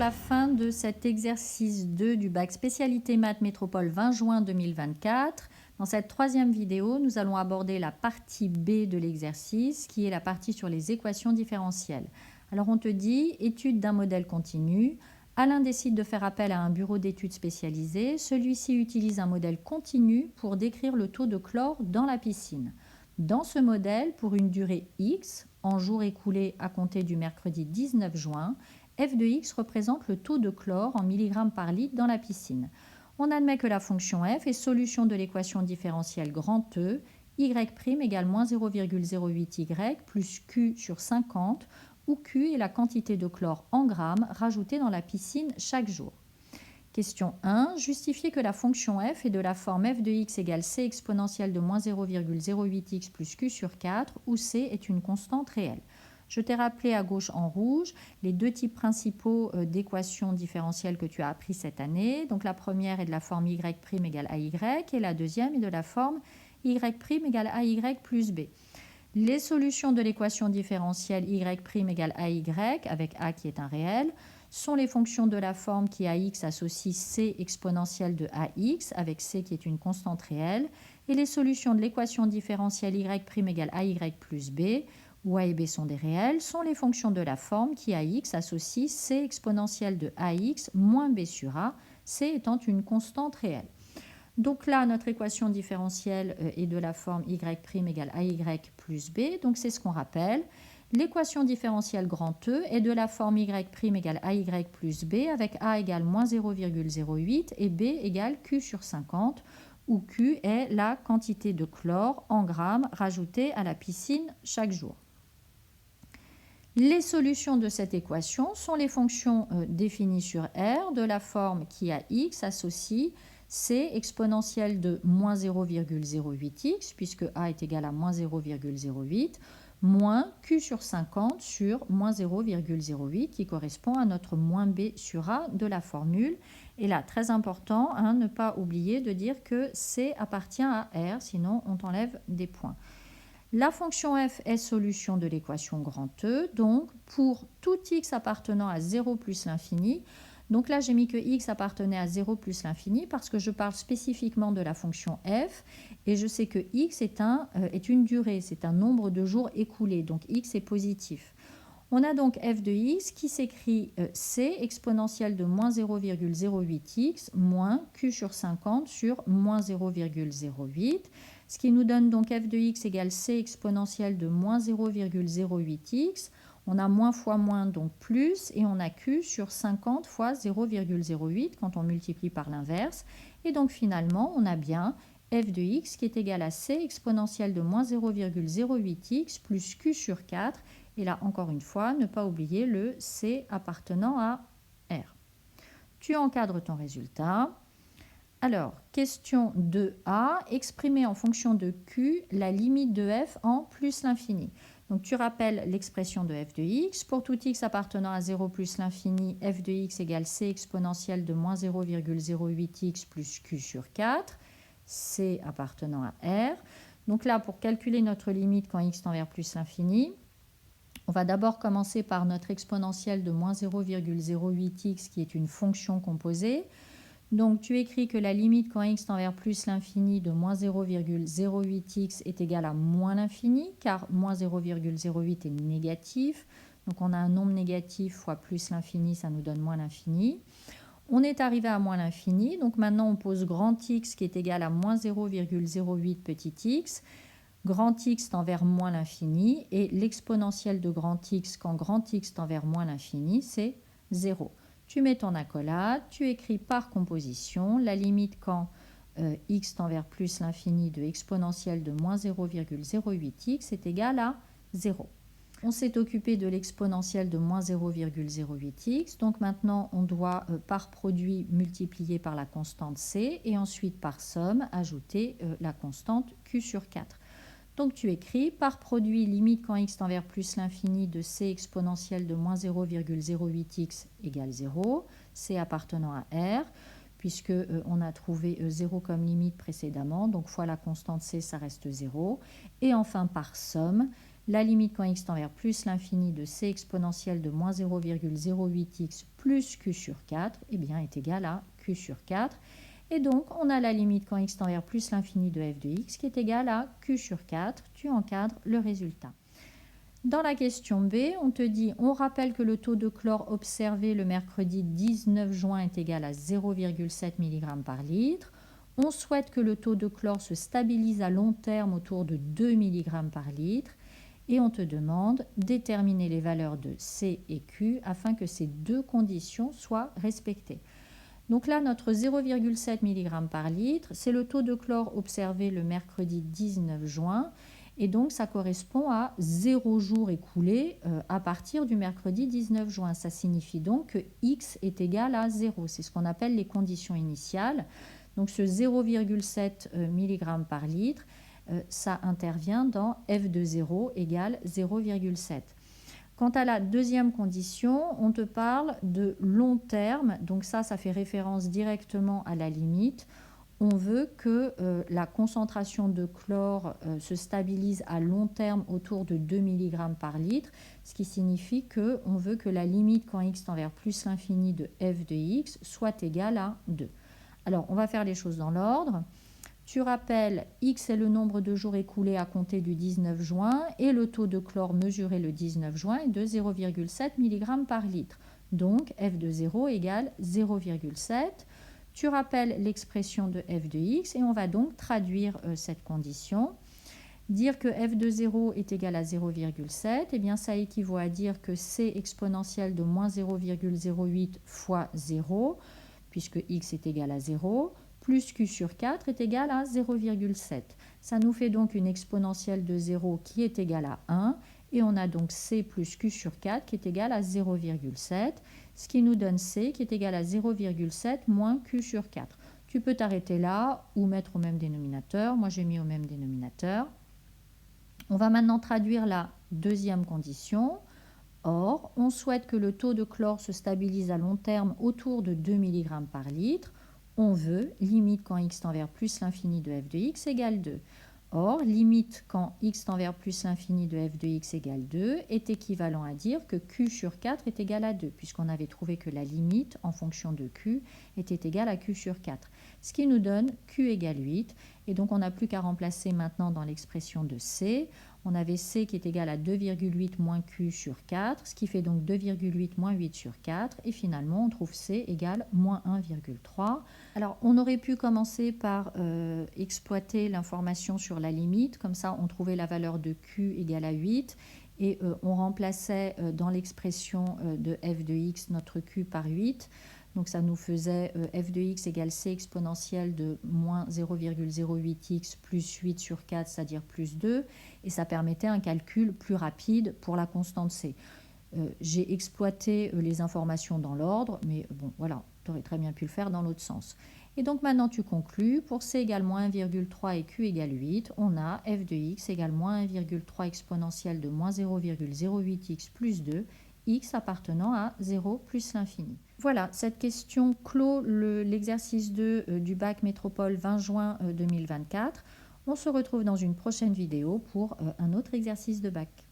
la fin de cet exercice 2 du bac spécialité maths métropole 20 juin 2024. Dans cette troisième vidéo, nous allons aborder la partie B de l'exercice, qui est la partie sur les équations différentielles. Alors on te dit, étude d'un modèle continu. Alain décide de faire appel à un bureau d'études spécialisé. Celui-ci utilise un modèle continu pour décrire le taux de chlore dans la piscine. Dans ce modèle, pour une durée X, en jours écoulés à compter du mercredi 19 juin, f de x représente le taux de chlore en milligrammes par litre dans la piscine. On admet que la fonction f est solution de l'équation différentielle grand E, y' égale moins 0,08y plus q sur 50, où q est la quantité de chlore en grammes rajoutée dans la piscine chaque jour. Question 1. Justifier que la fonction f est de la forme f de x égale c exponentielle de moins 0,08x plus q sur 4, où c est une constante réelle. Je t'ai rappelé à gauche en rouge les deux types principaux d'équations différentielles que tu as appris cette année. Donc la première est de la forme y' égale ay et la deuxième est de la forme y' égale ay plus b. Les solutions de l'équation différentielle y' égale ay avec a qui est un réel sont les fonctions de la forme qui à x associe c exponentielle de ax avec c qui est une constante réelle, et les solutions de l'équation différentielle y' égale ay plus b, où a et b sont des réels, sont les fonctions de la forme qui à x associe c exponentielle de ax moins b sur a, c étant une constante réelle. Donc là, notre équation différentielle est de la forme y' égale ay plus b, donc c'est ce qu'on rappelle. L'équation différentielle grand E est de la forme y' égale ay plus b avec a égale moins 0,08 et b égale q sur 50, où q est la quantité de chlore en grammes rajoutée à la piscine chaque jour. Les solutions de cette équation sont les fonctions définies sur R de la forme qui à x associe c exponentielle de moins 0,08x, puisque a est égal à moins 0,08, moins q sur 50 sur moins 0,08, qui correspond à notre moins b sur a de la formule. Et là, très important, ne pas oublier de dire que c appartient à R, sinon on t'enlève des points. La fonction f est solution de l'équation grand E, donc pour tout x appartenant à 0 plus l'infini. Donc là, j'ai mis que x appartenait à 0 plus l'infini parce que je parle spécifiquement de la fonction f et je sais que x est une durée, c'est un nombre de jours écoulés, donc x est positif. On a donc f de x qui s'écrit c exponentielle de moins 0,08x moins q sur 50 sur moins 0,08, ce qui nous donne donc f de x égale c exponentielle de moins 0,08x. On a moins fois moins, donc plus, et on a q sur 50 fois 0,08 quand on multiplie par l'inverse. Et donc finalement, on a bien f de x qui est égal à c exponentielle de moins 0,08x plus q sur 4. Et là, encore une fois, ne pas oublier le c appartenant à R. Tu encadres ton résultat. Alors, question 2a, exprimer en fonction de q la limite de f en plus l'infini. Donc, tu rappelles l'expression de f de x. Pour tout x appartenant à 0 plus l'infini, f de x égale c exponentielle de moins 0,08x plus q sur 4, c appartenant à R. Donc là, pour calculer notre limite quand x tend vers plus l'infini, on va d'abord commencer par notre exponentielle de moins 0,08x qui est une fonction composée. Donc tu écris que la limite quand x tend vers plus l'infini de moins 0,08x est égale à moins l'infini, car moins 0,08 est négatif. Donc on a un nombre négatif fois plus l'infini, ça nous donne moins l'infini. On est arrivé à moins l'infini, donc maintenant on pose grand x qui est égal à moins 0,08 petit x. Grand x tend vers moins l'infini et l'exponentielle de grand x quand grand x tend vers moins l'infini, c'est 0. Tu mets ton accolade, tu écris par composition la limite quand x tend vers plus l'infini de exponentielle de moins 0,08x est égale à 0. On s'est occupé de l'exponentielle de moins 0,08x, donc maintenant on doit par produit multiplier par la constante c et ensuite par somme ajouter la constante q sur 4. Donc tu écris par produit limite quand x tend vers plus l'infini de c exponentielle de moins 0,08x égale 0, c appartenant à R, puisque on a trouvé 0 comme limite précédemment, donc fois la constante c, ça reste 0. Et enfin par somme, La limite quand x tend vers plus l'infini de c exponentielle de moins 0,08x plus q sur 4 eh bien, est égale à q sur 4. Et donc, on a la limite quand x tend vers plus l'infini de f de x qui est égale à q sur 4. Tu encadres le résultat. Dans la question B, on te dit, on rappelle que le taux de chlore observé le mercredi 19 juin est égal à 0,7 mg par litre. On souhaite que le taux de chlore se stabilise à long terme autour de 2 mg par litre. Et on te demande de déterminer les valeurs de C et Q afin que ces deux conditions soient respectées. Donc là, notre 0,7 mg par litre, c'est le taux de chlore observé le mercredi 19 juin. Et donc, ça correspond à 0 jour écoulé à partir du mercredi 19 juin. Ça signifie donc que x est égal à 0. C'est ce qu'on appelle les conditions initiales. Donc, ce 0,7 mg par litre, ça intervient dans f de 0 égale 0,7. Quant à la deuxième condition, on te parle de long terme. Donc ça fait référence directement à la limite. On veut que la concentration de chlore se stabilise à long terme autour de 2 mg par litre, ce qui signifie qu'on veut que la limite quand x tend vers plus l'infini de f de x soit égale à 2. Alors, on va faire les choses dans l'ordre. Tu rappelles, x est le nombre de jours écoulés à compter du 19 juin et le taux de chlore mesuré le 19 juin est de 0,7 mg par litre. Donc, f de 0 égale 0,7. Tu rappelles l'expression de f de x et on va donc traduire cette condition. Dire que f de 0 est égal à 0,7, eh bien ça équivaut à dire que c exponentielle de moins 0,08 fois 0, puisque x est égal à 0, plus q sur 4 est égal à 0,7. Ça nous fait donc une exponentielle de 0 qui est égale à 1, et on a donc c plus q sur 4 qui est égal à 0,7, ce qui nous donne c qui est égal à 0,7 moins q sur 4. Tu peux t'arrêter là ou mettre au même dénominateur. Moi, j'ai mis au même dénominateur. On va maintenant traduire la deuxième condition. Or, on souhaite que le taux de chlore se stabilise à long terme autour de 2 mg par litre. On veut limite quand x tend vers plus l'infini de f de x égale 2. Or, limite quand x tend vers plus l'infini de f de x égale 2 est équivalent à dire que q sur 4 est égal à 2, puisqu'on avait trouvé que la limite en fonction de q était égale à q sur 4. Ce qui nous donne q égale 8. Et donc, on n'a plus qu'à remplacer maintenant dans l'expression de c. On avait c qui est égal à 2,8 moins q sur 4, ce qui fait donc 2,8 moins 8 sur 4. Et finalement, on trouve c égale moins 1,3. Alors, on aurait pu commencer par exploiter l'information sur la limite. Comme ça, on trouvait la valeur de q égale à 8. Et on remplaçait dans l'expression de f de x notre q par 8. Donc ça nous faisait f de x égale c exponentielle de moins 0,08x plus 8 sur 4, c'est-à-dire plus 2. Et ça permettait un calcul plus rapide pour la constante c. J'ai exploité les informations dans l'ordre, mais bon, voilà, tu aurais très bien pu le faire dans l'autre sens. Et donc maintenant tu conclus, pour c égale moins 1,3 et q égale 8, on a f de x égale moins 1,3 exponentielle de moins 0,08x plus 2, x appartenant à 0 plus l'infini. Voilà, cette question clôt l'exercice 2 du bac métropole 20 juin 2024. On se retrouve dans une prochaine vidéo pour un autre exercice de bac.